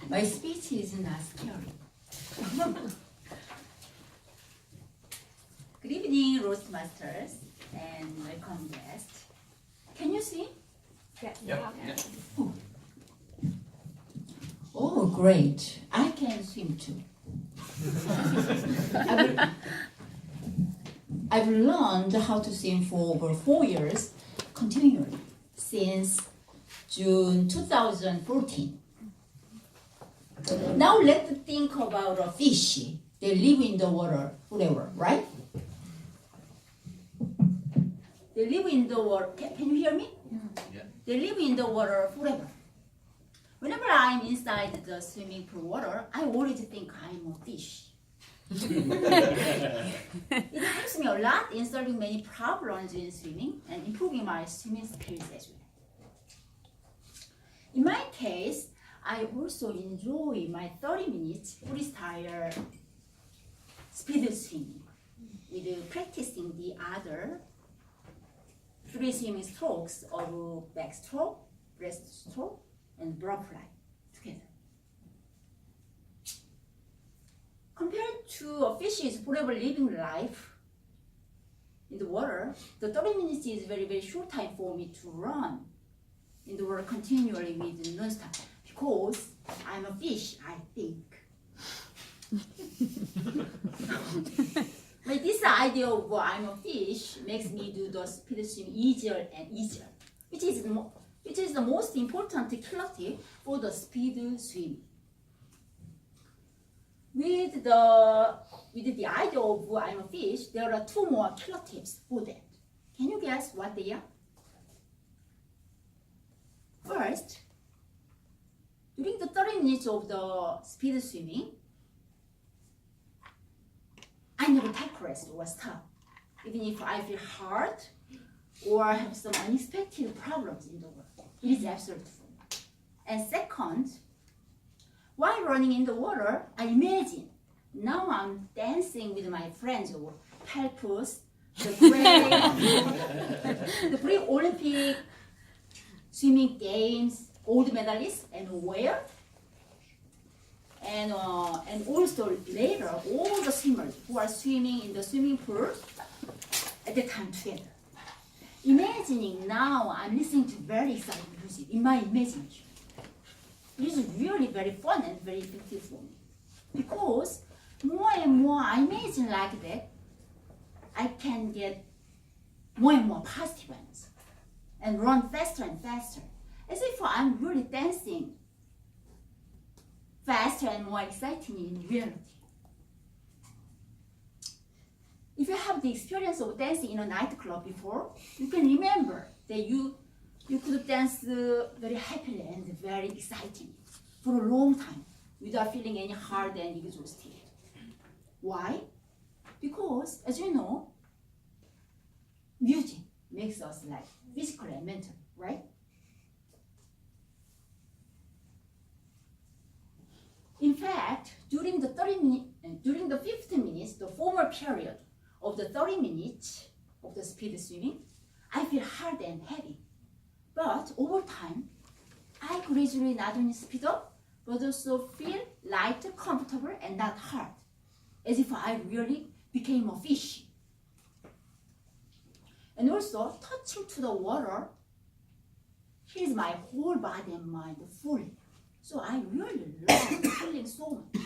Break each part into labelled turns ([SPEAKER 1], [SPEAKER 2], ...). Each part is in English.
[SPEAKER 1] My speech is not scary. Good evening, Roastmasters, and welcome guests. Can you see?
[SPEAKER 2] Yeah.
[SPEAKER 1] Oh, great. I can swim too. I've learned how to swim for over 4 years continually since June 2014. Now let's think about a fish. They live in the water forever, right? They live in the water. Can you hear me?
[SPEAKER 2] Yeah.
[SPEAKER 1] They live in the water forever. Whenever I'm inside the swimming pool water, I always think I'm a fish. It helps me a lot in solving many problems in swimming and improving my swimming skills as well. In my case, I also enjoy my 30 minutes freestyle speed swimming with practicing the other three swimming strokes of backstroke, breaststroke, and butterfly together. Compared to a fish's forever living life in the water, the 30 minutes is very, very short time for me to run in the water continually with nonstop because I'm a fish, I think. But this idea of I'm a fish makes me do the speed swim easier and easier, which is the most important killer for the speed swim. With the idea of I'm a fish, there are two more killer tips for that. Can you guess what they are? First, during the 30 minutes of the speed swimming, I never take rest or stop, even if I feel hard or have some unexpected problems in the world. It is absolute fun. And second, while running in the water, I imagine now I'm dancing with my friends or helpers, the pre-Olympic swimming games, gold medalists, and where? And also later, all the swimmers who are swimming in the swimming pool at the time together. Imagining now I'm listening to very exciting music in my imagination. It is really very fun and very effective for me. Because more and more I imagine like that, I can get more and more positive answers and run faster and faster, as if I'm really dancing faster and more exciting in reality. If you have the experience of dancing in a nightclub before, you can remember that you could dance very happily and very exciting for a long time without feeling any hard and exhausted. Why? Because, as you know, music makes us like physical and mental, right? In fact, during the 15 minutes, the former period of the 30 minutes of the speed swimming, I feel hard and heavy. But over time, I gradually not only speed up, but also feel light, comfortable, and not hard, as if I really became a fish. And also, touching to the water heals my whole body and mind fully. So I really love feeling so much.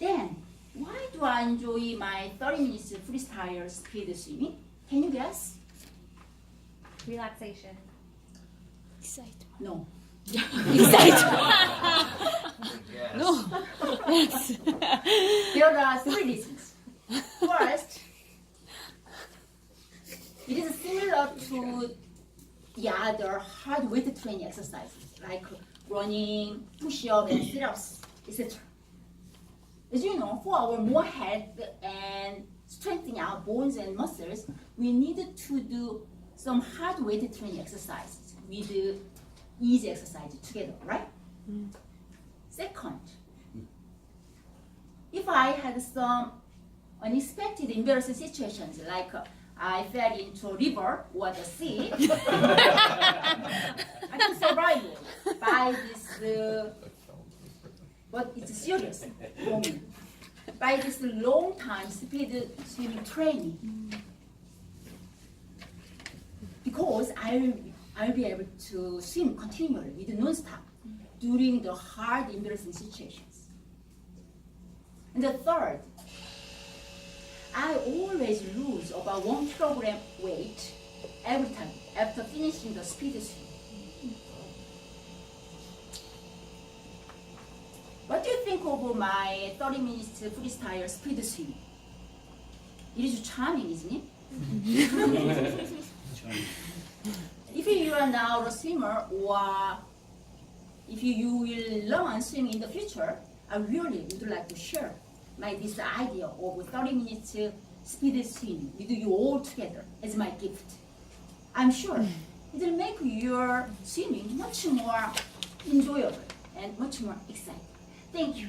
[SPEAKER 1] Then, why do I enjoy my 30 minutes freestyle speed swimming? Can you guess?
[SPEAKER 3] Relaxation.
[SPEAKER 4] Excitement.
[SPEAKER 1] No.
[SPEAKER 4] Excitement.
[SPEAKER 2] Yes.
[SPEAKER 4] No. Yes.
[SPEAKER 1] There are three reasons. First, it is similar to the other hard weight training exercises like running, push-ups, and sit-ups, etc. As you know, for our more health and strengthening our bones and muscles, we need to do some hard weight training exercises with easy exercises together, right? Second, if I had some unexpected embarrassing situations like I fell into a river or the sea, I can survive by this but it's serious for me. By this long time speed swimming training, because I'll be able to swim continually with non-stop during the hard embarrassing situations. And the third, I always lose about 1 kilogram weight every time after finishing the speed swim. What do you think of my 30 minutes freestyle speed swim? It is charming, isn't it? If you are now a swimmer, or if you will learn swimming in the future, I really would like to share this idea of 30 minutes speed swim with you all together as my gift. I'm sure it will make your swimming much more enjoyable and much more exciting. Thank you.